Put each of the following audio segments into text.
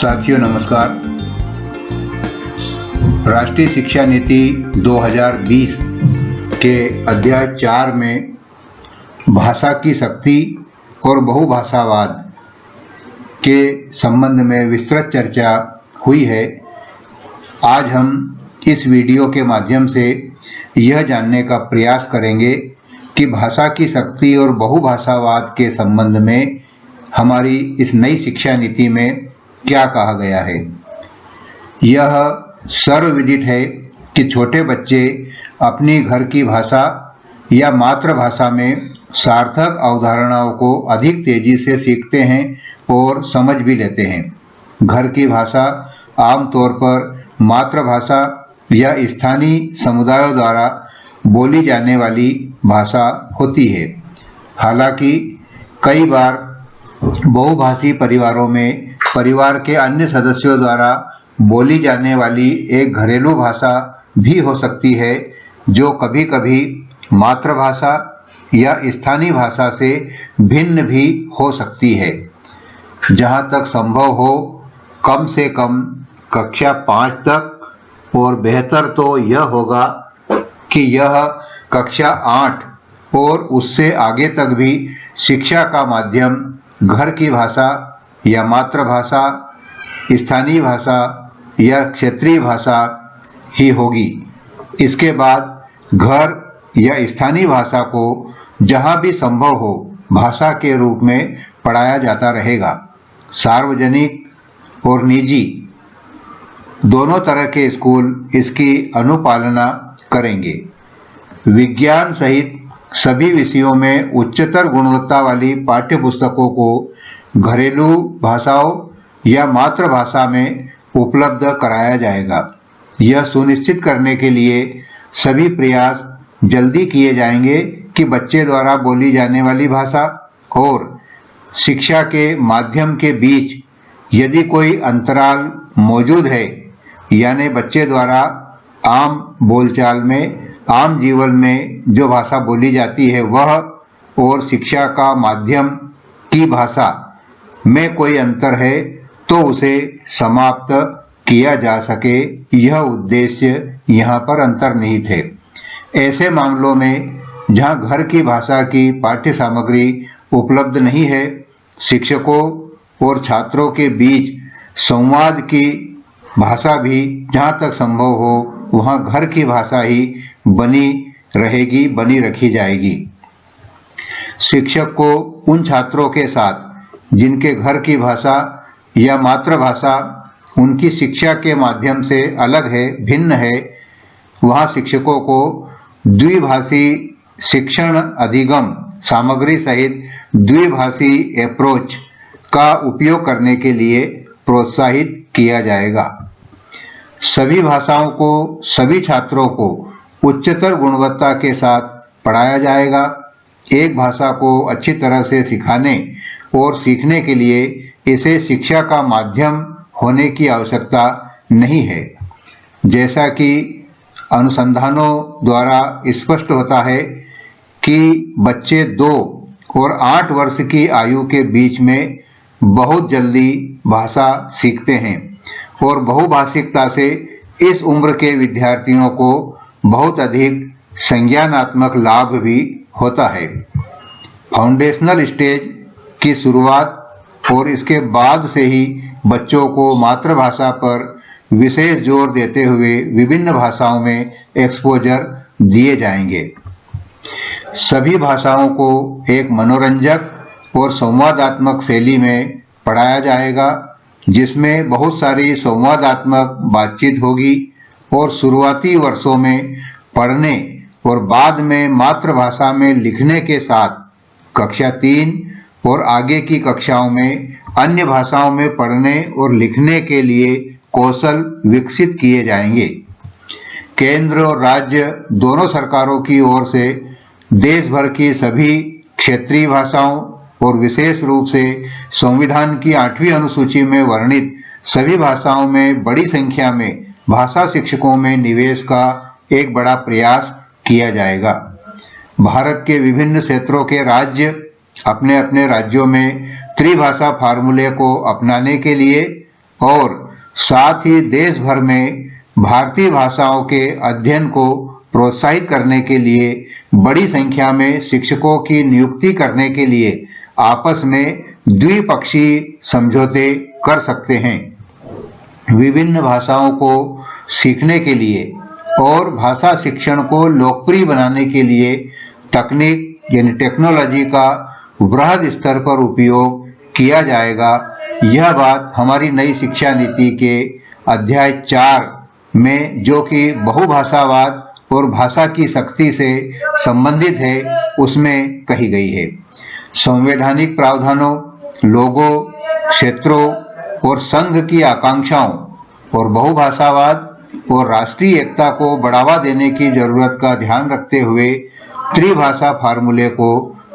साथियों नमस्कार। राष्ट्रीय शिक्षा नीति 2020 के अध्याय 4 में भाषा की शक्ति और बहुभाषावाद के संबंध में विस्तृत चर्चा हुई है। आज हम इस वीडियो के माध्यम से यह जानने का प्रयास करेंगे कि भाषा की शक्ति और बहुभाषावाद के संबंध में हमारी इस नई शिक्षा नीति में क्या कहा गया है। यह सर्वविदित है कि छोटे बच्चे अपनी घर की भाषा या मातृभाषा में सार्थक अवधारणाओं को अधिक तेजी से सीखते हैं और समझ भी लेते हैं। घर की भाषा आमतौर पर मातृभाषा या स्थानीय समुदायों द्वारा बोली जाने वाली भाषा होती है। हालांकि कई बार बहुभाषी परिवारों में परिवार के अन्य सदस्यों द्वारा बोली जाने वाली एक घरेलू भाषा भी हो सकती है, जो कभी-कभी मातृभाषा या स्थानीय भाषा से भिन्न भी हो सकती है। जहां तक संभव हो, कम से कम कक्षा 5 तक, और बेहतर तो यह होगा कि यह कक्षा 8 और उससे आगे तक भी शिक्षा का माध्यम घर की भाषा या मातृभाषा, स्थानीय भाषा या क्षेत्रीय भाषा ही होगी। इसके बाद घर या स्थानीय भाषा को जहां भी संभव हो भाषा के रूप में पढ़ाया जाता रहेगा। सार्वजनिक और निजी दोनों तरह के स्कूल इसकी अनुपालना करेंगे। विज्ञान सहित सभी विषयों में उच्चतर गुणवत्ता वाली पाठ्यपुस्तकों को घरेलू भाषाओं या मातृभाषा में उपलब्ध कराया जाएगा। यह सुनिश्चित करने के लिए सभी प्रयास जल्दी किए जाएंगे कि बच्चे द्वारा बोली जाने वाली भाषा और शिक्षा के माध्यम के बीच यदि कोई अंतराल मौजूद है, यानी बच्चे द्वारा आम बोलचाल में, आम जीवन में जो भाषा बोली जाती है वह और शिक्षा का माध्यम की भाषा में कोई अंतर है, तो उसे समाप्त किया जा सके, यह उद्देश्य यहाँ पर अंतर्निहित है। ऐसे मामलों में जहाँ घर की भाषा की पाठ्य सामग्री उपलब्ध नहीं है, शिक्षकों और छात्रों के बीच संवाद की भाषा भी जहाँ तक संभव हो वहाँ घर की भाषा ही बनी रहेगी, बनी रखी जाएगी। शिक्षक को उन छात्रों के साथ जिनके घर की भाषा या मातृभाषा उनकी शिक्षा के माध्यम से अलग है, भिन्न है, वहाँ शिक्षकों को द्विभाषी शिक्षण अधिगम सामग्री सहित द्विभाषी अप्रोच का उपयोग करने के लिए प्रोत्साहित किया जाएगा। सभी भाषाओं को सभी छात्रों को उच्चतर गुणवत्ता के साथ पढ़ाया जाएगा। एक भाषा को अच्छी तरह से सिखाने और सीखने के लिए इसे शिक्षा का माध्यम होने की आवश्यकता नहीं है। जैसा कि अनुसंधानों द्वारा स्पष्ट होता है कि बच्चे 2 और 8 वर्ष की आयु के बीच में बहुत जल्दी भाषा सीखते हैं और बहुभाषिकता से इस उम्र के विद्यार्थियों को बहुत अधिक संज्ञानात्मक लाभ भी होता है। फाउंडेशनल स्टेज की शुरुआत और इसके बाद से ही बच्चों को मातृभाषा पर विशेष जोर देते हुए विभिन्न भाषाओं में एक्सपोजर दिए जाएंगे। सभी भाषाओं को एक मनोरंजक और संवादात्मक शैली में पढ़ाया जाएगा, जिसमें बहुत सारी संवादात्मक बातचीत होगी और शुरुआती वर्षों में पढ़ने और बाद में मातृभाषा में लिखने के साथ कक्षा 3 और आगे की कक्षाओं में अन्य भाषाओं में पढ़ने और लिखने के लिए कौशल विकसित किए जाएंगे। केंद्र और राज्य दोनों सरकारों की ओर से देश भर की सभी क्षेत्रीय भाषाओं और विशेष रूप से संविधान की 8वीं अनुसूची में वर्णित सभी भाषाओं में बड़ी संख्या में भाषा शिक्षकों में निवेश का एक बड़ा प्रयास किया जाएगा। भारत के विभिन्न क्षेत्रों के राज्य अपने अपने राज्यों में त्रिभाषा फार्मूले को अपनाने के लिए और साथ ही देश भर में भारतीय भाषाओं के अध्ययन को प्रोत्साहित करने के लिए बड़ी संख्या में शिक्षकों की नियुक्ति करने के लिए आपस में द्विपक्षीय समझौते कर सकते हैं। विभिन्न भाषाओं को सीखने के लिए और भाषा शिक्षण को लोकप्रिय बनाने के लिए तकनीक यानी टेक्नोलॉजी का वृहद स्तर पर उपयोग किया जाएगा। यह बात हमारी नई शिक्षा नीति के अध्याय 4 में, जो कि बहुभाषावाद और भाषा की शक्ति से संबंधित है, उसमें कही गई है। संवैधानिक प्रावधानों, लोगों, क्षेत्रों और संघ की आकांक्षाओं और बहुभाषावाद और राष्ट्रीय एकता को बढ़ावा देने की जरूरत का ध्यान रखते हुए त्रिभाषा फार्मूले को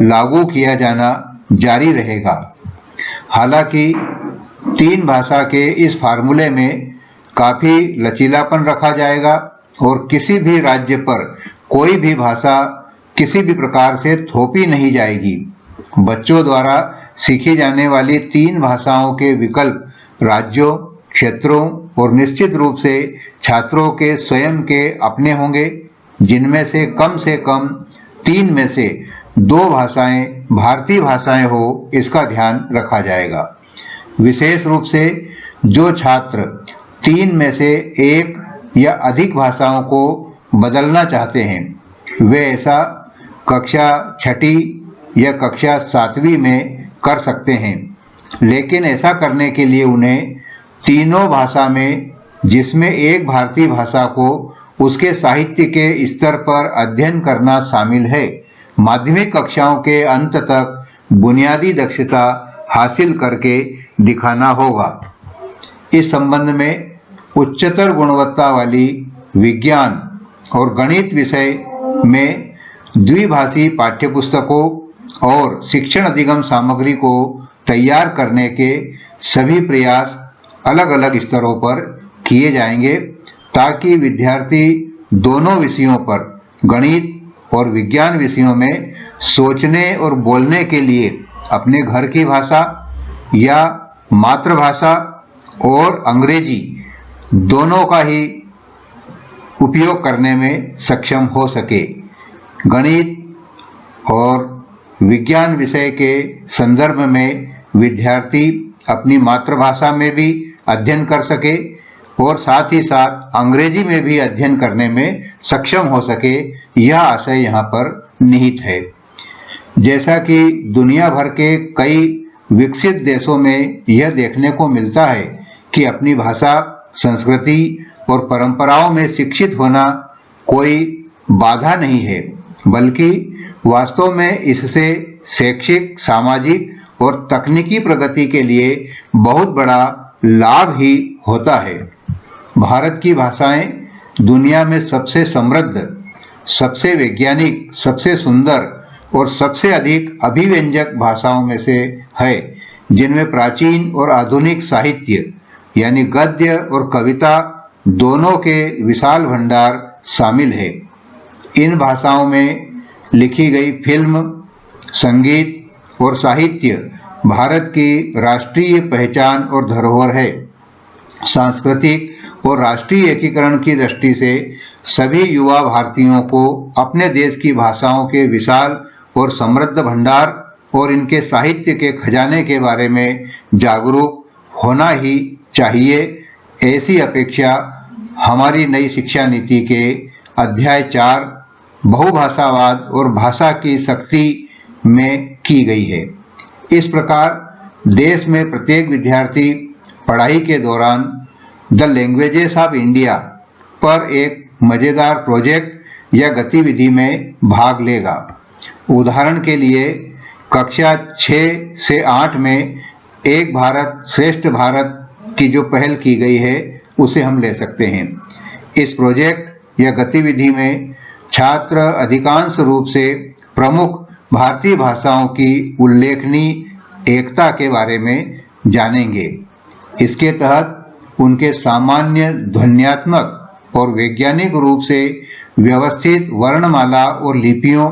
लागू किया जाना जारी रहेगा। हालांकि 3 भाषा के इस फार्मूले में काफी लचीलापन रखा जाएगा और किसी भी राज्य पर कोई भी भाषा किसी भी प्रकार से थोपी नहीं जाएगी। बच्चों द्वारा सीखी जाने वाली 3 भाषाओं के विकल्प राज्यों, क्षेत्रों और निश्चित रूप से छात्रों के स्वयं के अपने होंगे, जिनमें से कम 3 में से 2 भाषाएं भारतीय भाषाएं हो, इसका ध्यान रखा जाएगा। विशेष रूप से जो छात्र 3 में से 1 या अधिक भाषाओं को बदलना चाहते हैं, वे ऐसा कक्षा 6ठी या कक्षा 7वीं में कर सकते हैं, लेकिन ऐसा करने के लिए उन्हें तीनों भाषा में, जिसमें एक भारतीय भाषा को उसके साहित्य के स्तर पर अध्ययन करना शामिल है, माध्यमिक कक्षाओं के अंत तक बुनियादी दक्षता हासिल करके दिखाना होगा। इस संबंध में उच्चतर गुणवत्ता वाली विज्ञान और गणित विषय में द्विभाषी पाठ्यपुस्तकों और शिक्षण अधिगम सामग्री को तैयार करने के सभी प्रयास अलग अलग स्तरों पर किए जाएंगे, ताकि विद्यार्थी दोनों विषयों पर, गणित और विज्ञान विषयों में सोचने और बोलने के लिए अपने घर की भाषा या मातृभाषा और अंग्रेजी दोनों का ही उपयोग करने में सक्षम हो सके। गणित और विज्ञान विषय के संदर्भ में विद्यार्थी अपनी मातृभाषा में भी अध्ययन कर सके और साथ ही साथ अंग्रेजी में भी अध्ययन करने में सक्षम हो सके, यह आशय यहाँ पर निहित है। जैसा कि दुनिया भर के कई विकसित देशों में यह देखने को मिलता है कि अपनी भाषा, संस्कृति और परंपराओं में शिक्षित होना कोई बाधा नहीं है, बल्कि वास्तव में इससे शैक्षिक, सामाजिक और तकनीकी प्रगति के लिए बहुत बड़ा लाभ ही होता है। भारत की भाषाएं दुनिया में सबसे समृद्ध, सबसे वैज्ञानिक, सबसे सुंदर और सबसे अधिक अभिव्यंजक भाषाओं में से है, जिनमें प्राचीन और आधुनिक साहित्य यानी गद्य और कविता दोनों के विशाल भंडार शामिल है। इन भाषाओं में लिखी गई फिल्म, संगीत और साहित्य भारत की राष्ट्रीय पहचान और धरोहर है। सांस्कृतिक और राष्ट्रीय एकीकरण की दृष्टि से सभी युवा भारतीयों को अपने देश की भाषाओं के विशाल और समृद्ध भंडार और इनके साहित्य के खजाने के बारे में जागरूक होना ही चाहिए। ऐसी अपेक्षा हमारी नई शिक्षा नीति के अध्याय 4 बहुभाषावाद और भाषा की शक्ति में की गई है। इस प्रकार देश में प्रत्येक विद्यार्थी पढ़ाई के दौरान द लैंग्वेजेस ऑफ इंडिया पर एक मजेदार प्रोजेक्ट या गतिविधि में भाग लेगा। उदाहरण के लिए कक्षा 6 से 8 में एक भारत श्रेष्ठ भारत की जो पहल की गई है, उसे हम ले सकते हैं। इस प्रोजेक्ट या गतिविधि में छात्र अधिकांश रूप से प्रमुख भारतीय भाषाओं की उल्लेखनीय एकता के बारे में जानेंगे। इसके तहत उनके सामान्य ध्वन्यात्मक और वैज्ञानिक रूप से व्यवस्थित वर्णमाला और लिपियों,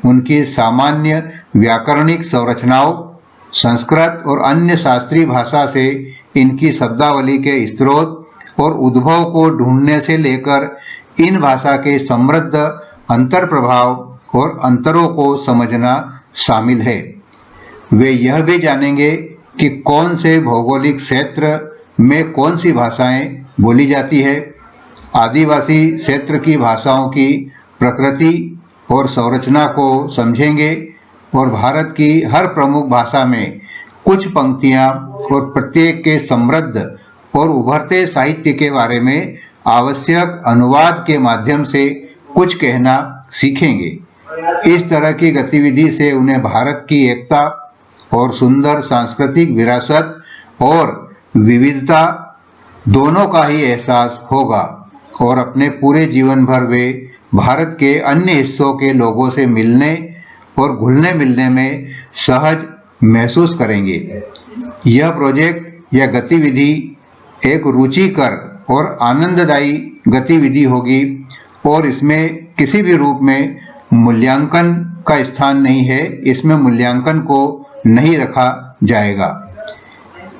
उनकी सामान्य व्याकरणिक संरचनाओं, संस्कृत और अन्य शास्त्रीय भाषा से इनकी शब्दावली के स्रोत और उद्भव को ढूंढने से लेकर इन भाषा के समृद्ध अंतर प्रभाव और अंतरों को समझना शामिल है। वे यह भी जानेंगे कि कौन से भौगोलिक क्षेत्र में कौन सी भाषाएं बोली जाती है, आदिवासी क्षेत्र की भाषाओं की प्रकृति और संरचना को समझेंगे और भारत की हर प्रमुख भाषा में कुछ पंक्तियां और प्रत्येक के समृद्ध और उभरते साहित्य के बारे में आवश्यक अनुवाद के माध्यम से कुछ कहना सीखेंगे। इस तरह की गतिविधि से उन्हें भारत की एकता और सुंदर सांस्कृतिक विरासत और विविधता दोनों का ही एहसास होगा और अपने पूरे जीवन भर वे भारत के अन्य हिस्सों के लोगों से मिलने और घुलने मिलने में सहज महसूस करेंगे। यह प्रोजेक्ट या गतिविधि एक रुचिकर और आनंददायी गतिविधि होगी और इसमें किसी भी रूप में मूल्यांकन का स्थान नहीं है। इसमें मूल्यांकन को नहीं रखा जाएगा।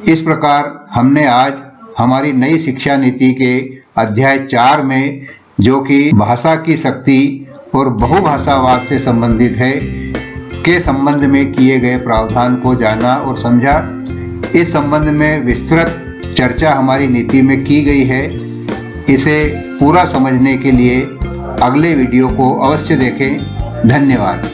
इस प्रकार हमने आज हमारी नई शिक्षा नीति के अध्याय 4 में, जो कि भाषा की शक्ति और बहुभाषावाद से संबंधित है, के संबंध में किए गए प्रावधान को जाना और समझा। इस संबंध में विस्तृत चर्चा हमारी नीति में की गई है। इसे पूरा समझने के लिए अगले वीडियो को अवश्य देखें। धन्यवाद।